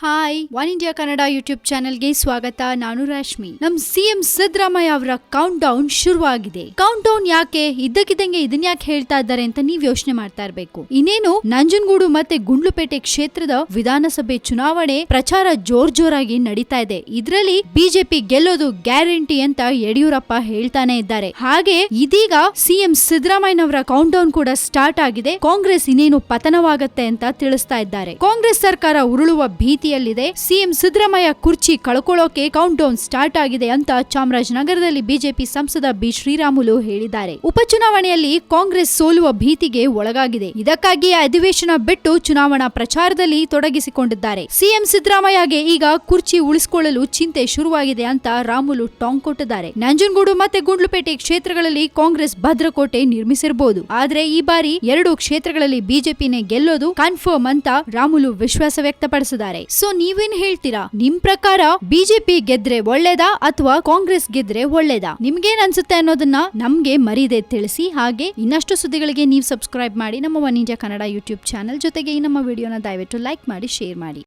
Hi one India Kannada YouTube ಚಾನೆಲ್ಗೆ ಸ್ವಾಗತ. ನಾನು ರಾಶ್ಮಿ. ನಮ್ ಸಿಎಂ ಸಿದ್ದರಾಮಯ್ಯ ಅವರ ಕೌಂಟ್ ಡೌನ್ ಶುರುವಾಗಿದೆ. ಕೌಂಟ್ ಡೌನ್ ಯಾಕೆ ಇದ್ದಕ್ಕಿದ್ದಂಗೆ ಇದನ್ನ ಯಾಕೆ ಹೇಳ್ತಾ ಇದ್ದಾರೆ ಅಂತ ನೀವ್ ಯೋಚನೆ ಮಾಡ್ತಾ ಇರ್ಬೇಕು. ಇನ್ನೇನು ನಂಜನಗೂಡು ಮತ್ತೆ ಗುಂಡ್ಲುಪೇಟೆ ಕ್ಷೇತ್ರದ ವಿಧಾನಸಭೆ ಚುನಾವಣೆ ಪ್ರಚಾರ ಜೋರಾಗಿ ನಡೀತಾ ಇದೆ. ಇದ್ರಲ್ಲಿ ಬಿಜೆಪಿ ಗೆಲ್ಲೋದು ಗ್ಯಾರಂಟಿ ಅಂತ ಯಡಿಯೂರಪ್ಪ ಹೇಳ್ತಾನೆ ಇದ್ದಾರೆ. ಹಾಗೆ ಇದೀಗ ಸಿಎಂ ಸಿದ್ದರಾಮಯ್ಯನವರ ಕೌಂಟ್ ಡೌನ್ ಕೂಡ ಸ್ಟಾರ್ಟ್ ಆಗಿದೆ. ಕಾಂಗ್ರೆಸ್ ಇನ್ನೇನು ಪತನವಾಗತ್ತೆ ಅಂತ ತಿಳಿಸ್ತಾ ಇದ್ದಾರೆ. ಕಾಂಗ್ರೆಸ್ ಸರ್ಕಾರ ಉರುಳುವ ಭೀತಿಯಲ್ಲಿದೆ. ಸಿಎಂ ಸಿದ್ದರಾಮಯ್ಯ ಕುರ್ಚಿ ಕಳ್ಕೊಳ್ಳೋಕೆ ಕೌಂಟ್ ಡೌನ್ ಸ್ಟಾರ್ಟ್ ಆಗಿದೆ ಅಂತ ಚಾಮರಾಜನಗರದಲ್ಲಿ ಬಿಜೆಪಿ ಸಂಸದ ಬಿ ಶ್ರೀರಾಮುಲು ಹೇಳಿದ್ದಾರೆ. ಉಪಚುನಾವಣೆಯಲ್ಲಿ ಕಾಂಗ್ರೆಸ್ ಸೋಲುವ ಭೀತಿಗೆ ಒಳಗಾಗಿದೆ. ಇದಕ್ಕಾಗಿ ಅಧಿವೇಶನ ಬಿಟ್ಟು ಚುನಾವಣಾ ಪ್ರಚಾರದಲ್ಲಿ ತೊಡಗಿಸಿಕೊಂಡಿದ್ದಾರೆ. ಸಿಎಂ ಸಿದ್ದರಾಮಯ್ಯಗೆ ಈಗ ಕುರ್ಚಿ ಉಳಿಸಿಕೊಳ್ಳಲು ಚಿಂತೆ ಶುರುವಾಗಿದೆ ಅಂತ ರಾಮುಲು ಟಾಂಗ್ ಕೊಟ್ಟಿದ್ದಾರೆ. ನಂಜನಗೂಡು ಮತ್ತೆ ಗುಂಡ್ಲುಪೇಟೆ ಕ್ಷೇತ್ರಗಳಲ್ಲಿ ಕಾಂಗ್ರೆಸ್ ಭದ್ರಕೋಟೆ ನಿರ್ಮಿಸಿರಬಹುದು. ಆದ್ರೆ ಈ ಬಾರಿ 2 ಕ್ಷೇತ್ರಗಳಲ್ಲಿ ಬಿಜೆಪಿನೇ ಗೆಲ್ಲೋದು ಕನ್ಫರ್ಮ್ ಅಂತ ರಾಮುಲು ವಿಶ್ವಾಸ ವ್ಯಕ್ತಪಡಿಸಿದ್ದಾರೆ. ಸೊ ನೀವೇನ್ ಹೇಳ್ತೀರಾ? ನಿಮ್ ಪ್ರಕಾರ ಬಿಜೆಪಿ ಗೆದ್ರೆ ಒಳ್ಳೇದಾ ಅಥವಾ ಕಾಂಗ್ರೆಸ್ ಗೆದ್ರೆ ಒಳ್ಳೇದಾ? ನಿಮ್ಗೇನ್ ಅನ್ಸುತ್ತೆ ಅನ್ನೋದನ್ನ ನಮ್ಗೆ ಮರೀದೆ ತಿಳಿಸಿ. ಹಾಗೆ ಇನ್ನಷ್ಟು ಸುದ್ದಿಗಳಿಗೆ ನೀವು ಸಬ್ಸ್ಕ್ರೈಬ್ ಮಾಡಿ ನಮ್ಮ one India Kannada YouTube channel. ಜೊತೆಗೆ ಈ ನಮ್ಮ ವಿಡಿಯೋನ ದಯವಿಟ್ಟು ಲೈಕ್ ಮಾಡಿ, ಶೇರ್ ಮಾಡಿ.